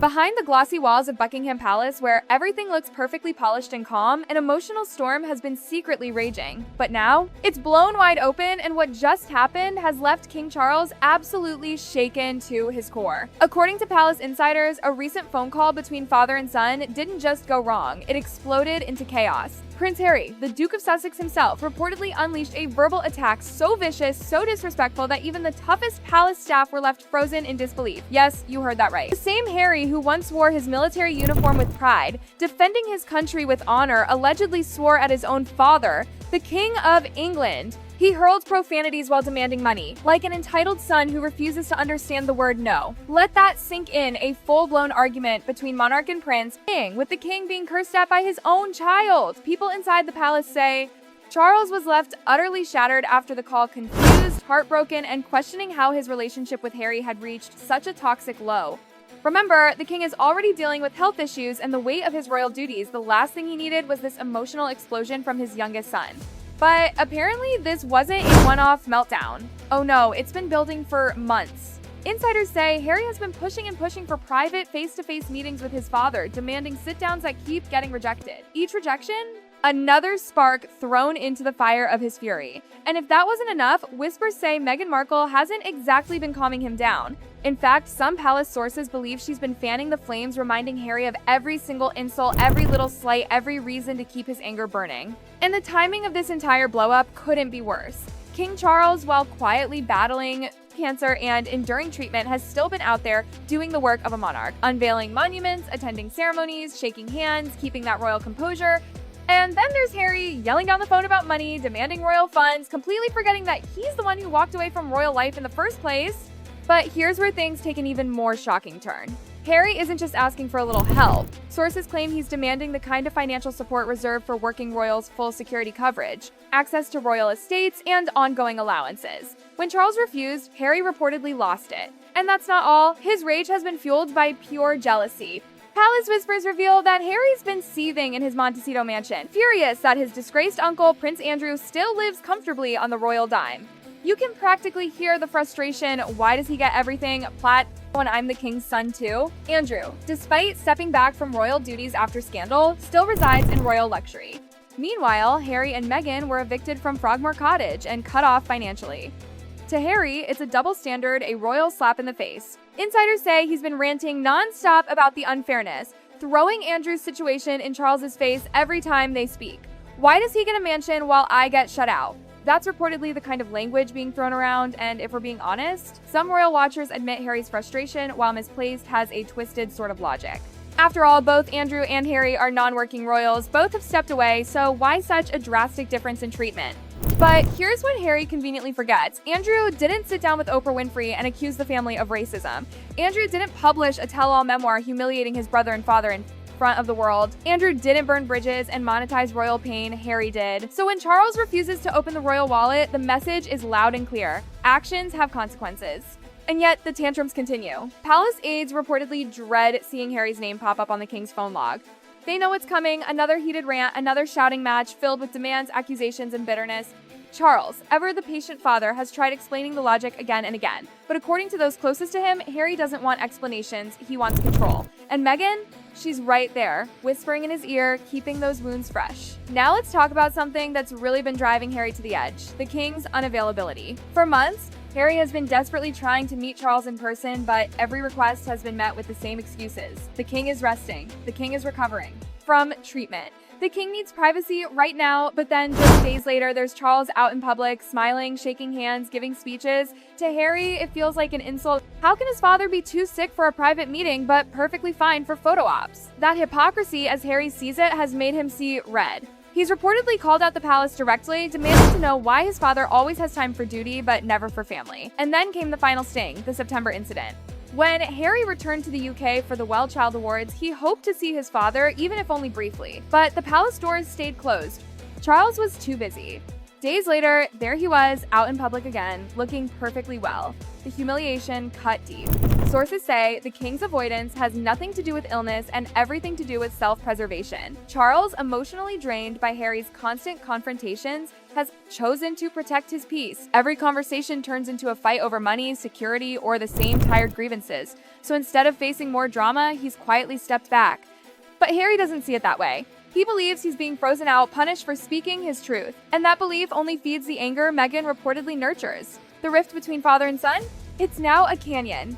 Behind the glossy walls of Buckingham Palace, where everything looks perfectly polished and calm, an emotional storm has been secretly raging. But now, it's blown wide open, and what just happened has left King Charles absolutely shaken to his core. According to palace insiders, a recent phone call between father and son didn't just go wrong, it exploded into chaos. Prince Harry, the Duke of Sussex himself, reportedly unleashed a verbal attack so vicious, so disrespectful that even the toughest palace staff were left frozen in disbelief. Yes, you heard that right. The same Harry who once wore his military uniform with pride, defending his country with honor, allegedly swore at his own father, the King of England. He hurled profanities while demanding money, like an entitled son who refuses to understand the word no. Let that sink in, a full-blown argument between monarch and prince, with the king being cursed at by his own child. People inside the palace say, Charles was left utterly shattered after the call, confused, heartbroken, and questioning how his relationship with Harry had reached such a toxic low. Remember, the king is already dealing with health issues and the weight of his royal duties. The last thing he needed was this emotional explosion from his youngest son. But apparently this wasn't a one-off meltdown. Oh no, it's been building for months. Insiders say Harry has been pushing and pushing for private face-to-face meetings with his father, demanding sit-downs that keep getting rejected. Each rejection, another spark thrown into the fire of his fury. And if that wasn't enough, whispers say Meghan Markle hasn't exactly been calming him down. In fact, some palace sources believe she's been fanning the flames, reminding Harry of every single insult, every little slight, every reason to keep his anger burning. And the timing of this entire blow-up couldn't be worse. King Charles, while quietly battling cancer and enduring treatment, has still been out there doing the work of a monarch, unveiling monuments, attending ceremonies, shaking hands, keeping that royal composure. And then there's Harry yelling down the phone about money, demanding royal funds, completely forgetting that he's the one who walked away from royal life in the first place. But here's where things take an even more shocking turn. Harry isn't just asking for a little help. Sources claim he's demanding the kind of financial support reserved for working royals' full security coverage, access to royal estates, and ongoing allowances. When Charles refused, Harry reportedly lost it. And that's not all. His rage has been fueled by pure jealousy. Palace whispers reveal that Harry's been seething in his Montecito mansion, furious that his disgraced uncle, Prince Andrew, still lives comfortably on the royal dime. You can practically hear the frustration. Why does he get everything? Platt, when I'm the king's son too? Andrew, despite stepping back from royal duties after scandal, still resides in royal luxury. Meanwhile, Harry and Meghan were evicted from Frogmore Cottage and cut off financially. To Harry, it's a double standard, a royal slap in the face. Insiders say he's been ranting non-stop about the unfairness, throwing Andrew's situation in Charles's face every time they speak. Why does he get a mansion while I get shut out? That's reportedly the kind of language being thrown around, and if we're being honest, some royal watchers admit Harry's frustration, while misplaced, has a twisted sort of logic. After all, both Andrew and Harry are non-working royals, both have stepped away, so why such a drastic difference in treatment? But here's what Harry conveniently forgets. Andrew didn't sit down with Oprah Winfrey and accuse the family of racism. Andrew didn't publish a tell-all memoir humiliating his brother and father in front of the world. Andrew didn't burn bridges and monetize royal pain. Harry did. So when Charles refuses to open the royal wallet, the message is loud and clear. Actions have consequences. And yet, the tantrums continue. Palace aides reportedly dread seeing Harry's name pop up on the king's phone log. They know what's coming, another heated rant, another shouting match filled with demands, accusations, and bitterness. Charles, ever the patient father, has tried explaining the logic again and again. But according to those closest to him, Harry doesn't want explanations, he wants control. And Meghan? She's right there, whispering in his ear, keeping those wounds fresh. Now let's talk about something that's really been driving Harry to the edge, the king's unavailability. For months, Harry has been desperately trying to meet Charles in person, but every request has been met with the same excuses. The king is resting. The king is recovering from treatment. The king needs privacy right now, but then just days later, there's Charles out in public, smiling, shaking hands, giving speeches. To Harry, it feels like an insult. How can his father be too sick for a private meeting, but perfectly fine for photo ops? That hypocrisy, as Harry sees it, has made him see red. He's reportedly called out the palace directly, demanding to know why his father always has time for duty, but never for family. And then came the final sting, the September incident. When Harry returned to the UK for the Well Child Awards, he hoped to see his father, even if only briefly. But the palace doors stayed closed. Charles was too busy. Days later, there he was, out in public again, looking perfectly well. The humiliation cut deep. Sources say the king's avoidance has nothing to do with illness and everything to do with self-preservation. Charles, emotionally drained by Harry's constant confrontations, has chosen to protect his peace. Every conversation turns into a fight over money, security, or the same tired grievances. So instead of facing more drama, he's quietly stepped back. But Harry doesn't see it that way. He believes he's being frozen out, punished for speaking his truth. And that belief only feeds the anger Meghan reportedly nurtures. The rift between father and son? It's now a canyon.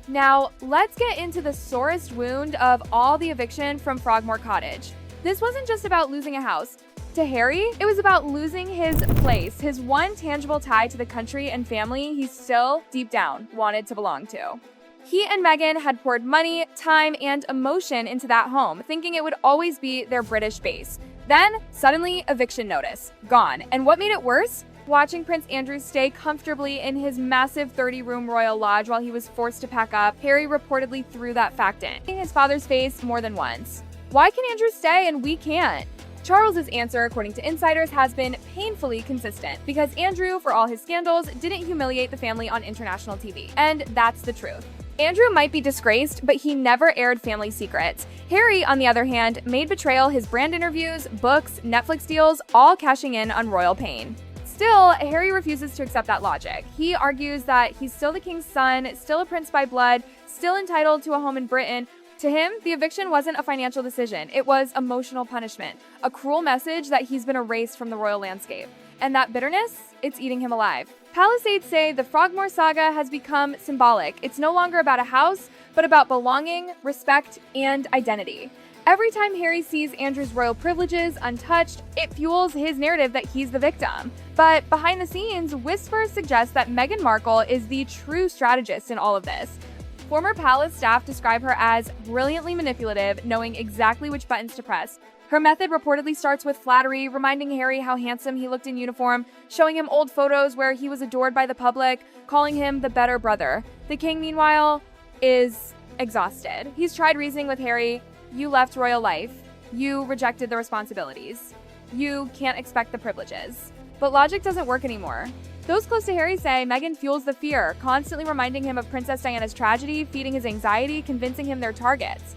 Now, let's get into the sorest wound of all the eviction from Frogmore Cottage. This wasn't just about losing a house. To Harry, it was about losing his place, his one tangible tie to the country and family he still, deep down, wanted to belong to. He and Meghan had poured money, time, and emotion into that home, thinking it would always be their British base. Then, suddenly, eviction notice. Gone. And what made it worse? Watching Prince Andrew stay comfortably in his massive 30-room royal lodge while he was forced to pack up, Harry reportedly threw that fact in his father's face more than once. Why can Andrew stay and we can't? Charles's answer, according to insiders, has been painfully consistent because Andrew, for all his scandals, didn't humiliate the family on international TV. And that's the truth. Andrew might be disgraced, but he never aired family secrets. Harry, on the other hand, made betrayal his brand interviews, books, Netflix deals, all cashing in on royal pain. Still, Harry refuses to accept that logic. He argues that he's still the king's son, still a prince by blood, still entitled to a home in Britain. To him, the eviction wasn't a financial decision. It was emotional punishment, a cruel message that he's been erased from the royal landscape. And that bitterness, it's eating him alive. Palisades say the Frogmore saga has become symbolic. It's no longer about a house, but about belonging, respect, and identity. Every time Harry sees Andrew's royal privileges untouched, it fuels his narrative that he's the victim. But behind the scenes, whispers suggest that Meghan Markle is the true strategist in all of this. Former palace staff describe her as brilliantly manipulative, knowing exactly which buttons to press. Her method reportedly starts with flattery, reminding Harry how handsome he looked in uniform, showing him old photos where he was adored by the public, calling him the better brother. The king, meanwhile, is exhausted. He's tried reasoning with Harry. You left royal life. You rejected the responsibilities. You can't expect the privileges. But logic doesn't work anymore. Those close to Harry say Meghan fuels the fear, constantly reminding him of Princess Diana's tragedy, feeding his anxiety, convincing him they're targets.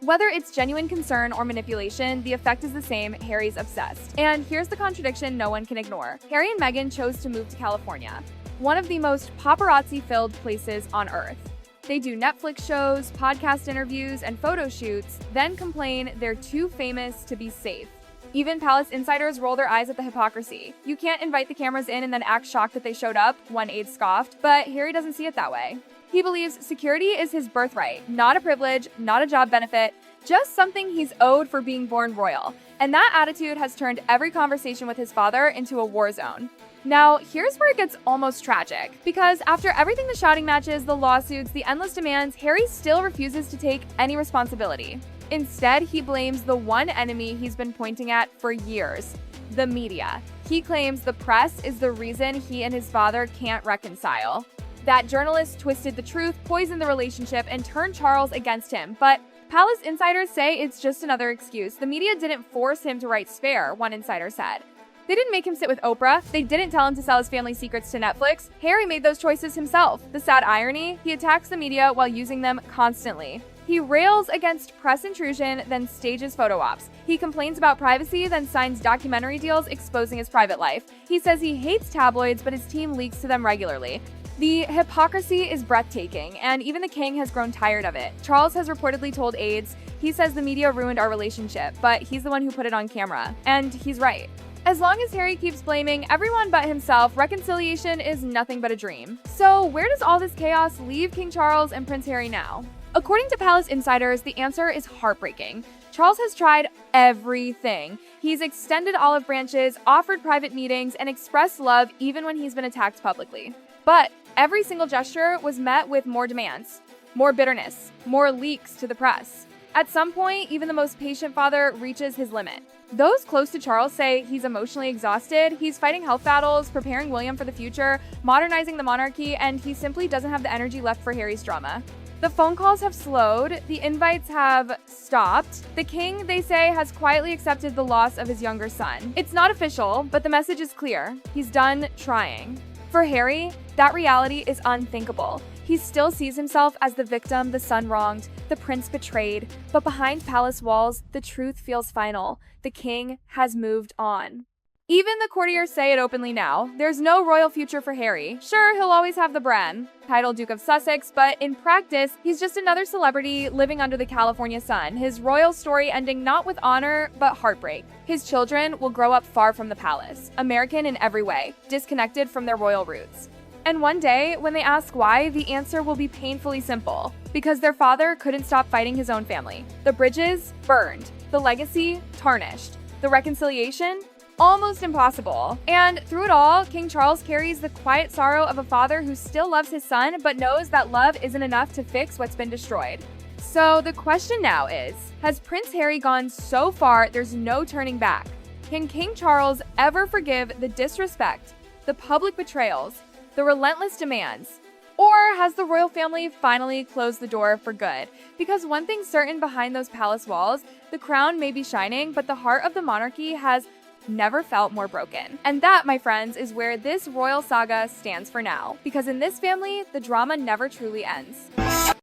Whether it's genuine concern or manipulation, the effect is the same. Harry's obsessed. And here's the contradiction no one can ignore. Harry and Meghan chose to move to California, one of the most paparazzi-filled places on Earth. They do Netflix shows, podcast interviews, and photo shoots, then complain they're too famous to be safe. Even palace insiders roll their eyes at the hypocrisy. You can't invite the cameras in and then act shocked that they showed up, one aide scoffed, but Harry doesn't see it that way. He believes security is his birthright, not a privilege, not a job benefit, just something he's owed for being born royal. And that attitude has turned every conversation with his father into a war zone. Now, here's where it gets almost tragic, because after everything the shouting matches, the lawsuits, the endless demands, Harry still refuses to take any responsibility. Instead, he blames the one enemy he's been pointing at for years, the media. He claims the press is the reason he and his father can't reconcile. That journalists twisted the truth, poisoned the relationship, and turned Charles against him. But palace insiders say it's just another excuse. The media didn't force him to write Spare, one insider said. They didn't make him sit with Oprah. They didn't tell him to sell his family secrets to Netflix. Harry made those choices himself. The sad irony, he attacks the media while using them constantly. He rails against press intrusion, then stages photo ops. He complains about privacy, then signs documentary deals exposing his private life. He says he hates tabloids, but his team leaks to them regularly. The hypocrisy is breathtaking, and even the king has grown tired of it. Charles has reportedly told aides, he says the media ruined our relationship, but he's the one who put it on camera. And he's right. As long as Harry keeps blaming everyone but himself, reconciliation is nothing but a dream. So where does all this chaos leave King Charles and Prince Harry now? According to palace insiders, the answer is heartbreaking. Charles has tried everything. He's extended olive branches, offered private meetings, and expressed love even when he's been attacked publicly. But every single gesture was met with more demands, more bitterness, more leaks to the press. At some point, even the most patient father reaches his limit. Those close to Charles say he's emotionally exhausted, he's fighting health battles, preparing William for the future, modernizing the monarchy, and he simply doesn't have the energy left for Harry's drama. The phone calls have slowed, the invites have stopped. The king, they say, has quietly accepted the loss of his younger son. It's not official, but the message is clear. He's done trying. For Harry, that reality is unthinkable. He still sees himself as the victim the son wronged, the prince betrayed, but behind palace walls, the truth feels final. The king has moved on. Even the courtiers say it openly now. There's no royal future for Harry. Sure, he'll always have the Bran, title Duke of Sussex, but in practice, he's just another celebrity living under the California sun, his royal story ending not with honor, but heartbreak. His children will grow up far from the palace, American in every way, disconnected from their royal roots. And one day, when they ask why, the answer will be painfully simple. Because their father couldn't stop fighting his own family. The bridges? Burned. The legacy? Tarnished. The reconciliation? Almost impossible. And through it all, King Charles carries the quiet sorrow of a father who still loves his son, but knows that love isn't enough to fix what's been destroyed. So the question now is, has Prince Harry gone so far there's no turning back? Can King Charles ever forgive the disrespect, the public betrayals, the relentless demands? Or has the royal family finally closed the door for good? Because one thing's certain behind those palace walls, the crown may be shining, but the heart of the monarchy has never felt more broken. And that, my friends, is where this royal saga stands for now. Because in this family, the drama never truly ends.